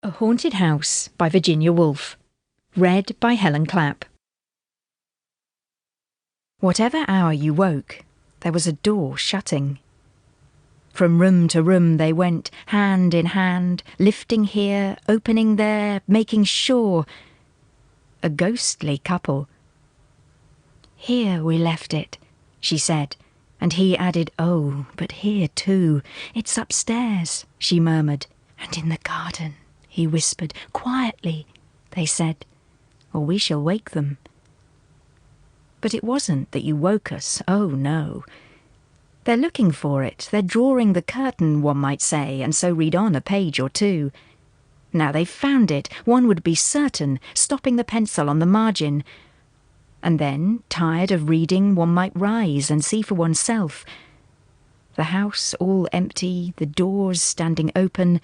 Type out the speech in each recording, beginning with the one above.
A Haunted House by Virginia Woolf. Read by Helen Clapp. Whatever hour you woke, there was a door shutting. From room to room they went, hand in hand, lifting here, opening there, making sure. A ghostly couple. "Here we left it," she said, and he added, "Oh, but here too. It's upstairs," she murmured, "and in the garden," he whispered. "Quietly," they said, "or we shall wake them." But it wasn't that you woke us, oh no. They're looking for it, they're drawing the curtain, one might say, and so read on a page or two. Now they've found it, one would be certain, stopping the pencil on the margin. And then, tired of reading, one might rise and see for oneself. The house all empty, the doors standing open,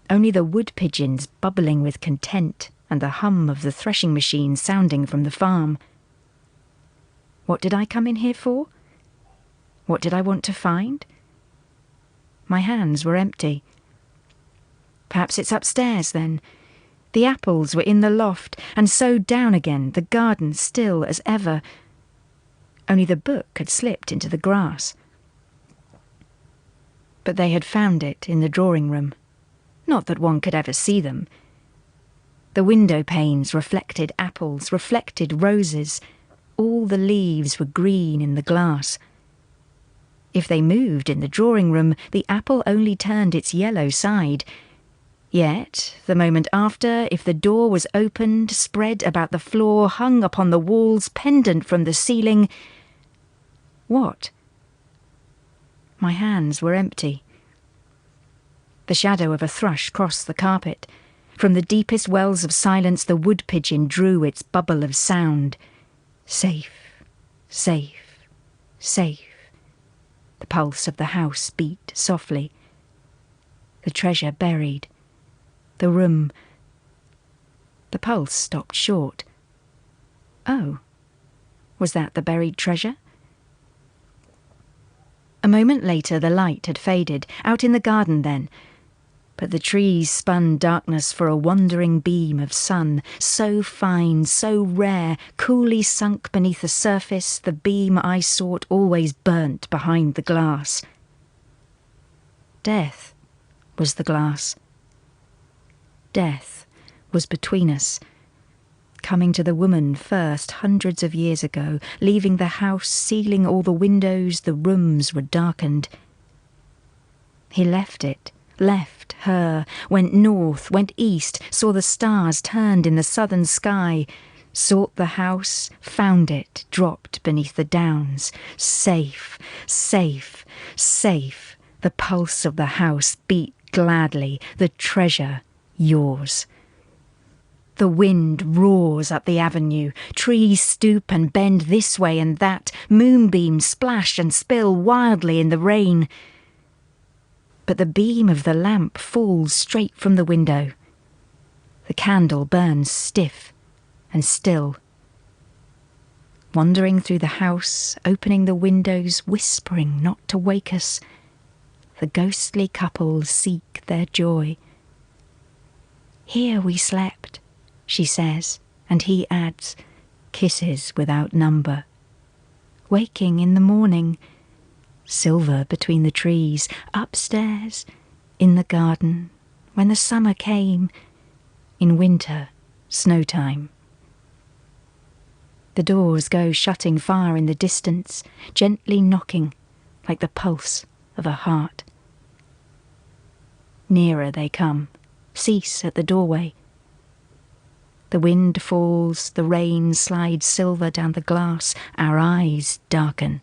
only the wood pigeons bubbling with content and the hum of the threshing machine sounding from the farm. What did I come in here for? What did I want to find? My hands were empty. Perhaps it's upstairs then. The apples were in the loft, and so down again, the garden still as ever. Only the book had slipped into the grass. But they had found it in the drawing room. Not that one could ever see them. The window panes reflected apples, reflected roses. All the leaves were green in the glass. If they moved in the drawing room, the apple only turned its yellow side. Yet, the moment after, if the door was opened, spread about the floor, hung upon the walls, pendant from the ceiling... What? My hands were empty. The shadow of a thrush crossed the carpet. From the deepest wells of silence the wood pigeon drew its bubble of sound. Safe, safe, safe. The pulse of the house beat softly. The treasure buried. The room... The pulse stopped short. Oh, was that the buried treasure? A moment later the light had faded, out in the garden then. But the trees spun darkness for a wandering beam of sun, so fine, so rare, coolly sunk beneath the surface, the beam I sought always burnt behind the glass. Death was the glass. Death was between us, coming to the woman first hundreds of years ago, leaving the house, sealing all the windows, the rooms were darkened. He left it. Left her, went north, went east, saw the stars turned in the southern sky, sought the house, found it, dropped beneath the downs. Safe, safe, safe. The pulse of the house beat gladly, the treasure yours. The wind roars up the avenue, trees stoop and bend this way and that, moonbeams splash and spill wildly in the rain. But the beam of the lamp falls straight from the window. The candle burns stiff and still. Wandering through the house, opening the windows, whispering not to wake us, the ghostly couple seek their joy. "Here we slept," she says, and he adds, kisses without number. Waking in the morning, silver between the trees, upstairs, in the garden, when the summer came, in winter, snow time. The doors go shutting far in the distance, gently knocking, like the pulse of a heart. Nearer they come, cease at the doorway. The wind falls, the rain slides silver down the glass, our eyes darken.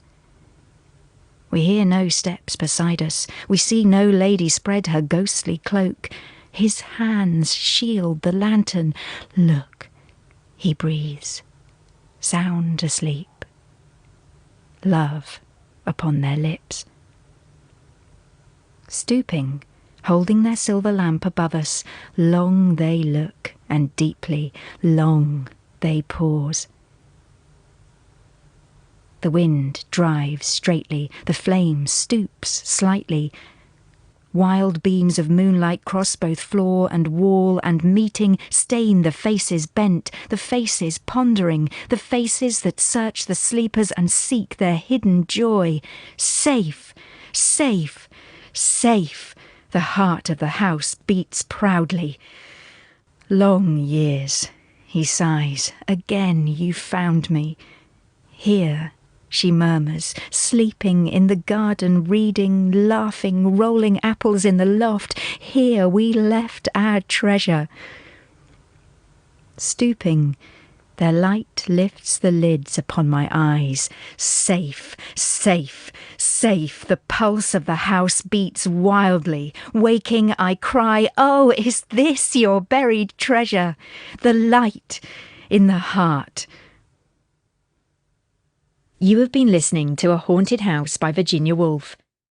We hear no steps beside us. We see no lady spread her ghostly cloak. His hands shield the lantern. Look, he breathes, sound asleep. Love upon their lips. Stooping, holding their silver lamp above us, long they look, and deeply, long they pause. The wind drives straightly, the flame stoops slightly. Wild beams of moonlight cross both floor and wall, and meeting stain the faces bent, the faces pondering, the faces that search the sleepers and seek their hidden joy. Safe, safe, safe, the heart of the house beats proudly. Long years, he sighs, again you found me. Here, she murmurs, sleeping in the garden, reading, laughing, rolling apples in the loft. Here we left our treasure. Stooping, their light lifts the lids upon my eyes. Safe, safe, safe, the pulse of the house beats wildly. Waking, I cry, oh, is this your buried treasure? The light in the heart. You have been listening to A Haunted House by Virginia Woolf.